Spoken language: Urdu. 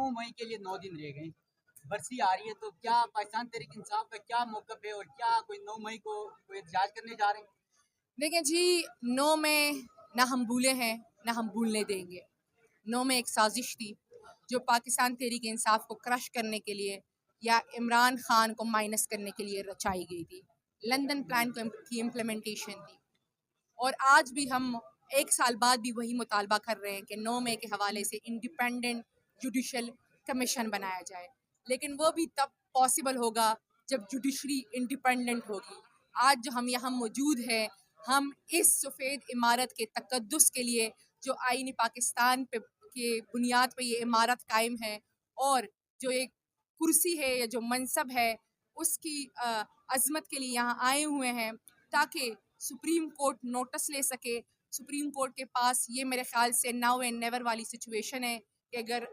9 مئی کے لیے 9 دن رہ گئے، برسی آ رہی ہے، تو کیا پاکستان تحریک انصاف کا کیا موقف ہے اور کیا کوئی 9 مئی کو کوئی احتجاج کرنے جا رہے ہیں؟ دیکھیں جی، 9 مئی نہ ہم بھولے ہیں نہ ہم بھولنے دیں گے۔ 9 مئی ایک سازش تھی جو پاکستان تحریک انصاف کو کرش کرنے کے لیے یا عمران خان کو مائنس کرنے کے لیے رچائی گئی تھی۔ لندن پلان کی امپلیمنٹیشن تھی، اور آج بھی ہم 1 سال بعد بھی وہی مطالبہ کر رہے ہیں کہ 9 مئی کے حوالے سے انڈیپینڈنٹ جوڈیشل کمیشن بنایا جائے، لیکن وہ بھی تب پاسبل ہوگا جب جوڈیشری انڈیپینڈنٹ ہوگی۔ آج جو ہم یہاں موجود ہیں، ہم اس سفید عمارت کے تقدس کے لیے، جو آئین پاکستان پہ کے بنیاد پہ یہ عمارت قائم ہے، اور جو ایک کرسی ہے یا جو منصب ہے اس کی عظمت کے لیے یہاں آئے ہوئے ہیں، تاکہ سپریم کورٹ نوٹس لے سکے۔ سپریم کورٹ کے پاس یہ میرے خیال سے ناؤ اینڈ نیور والی سچویشن ہے کہ اگر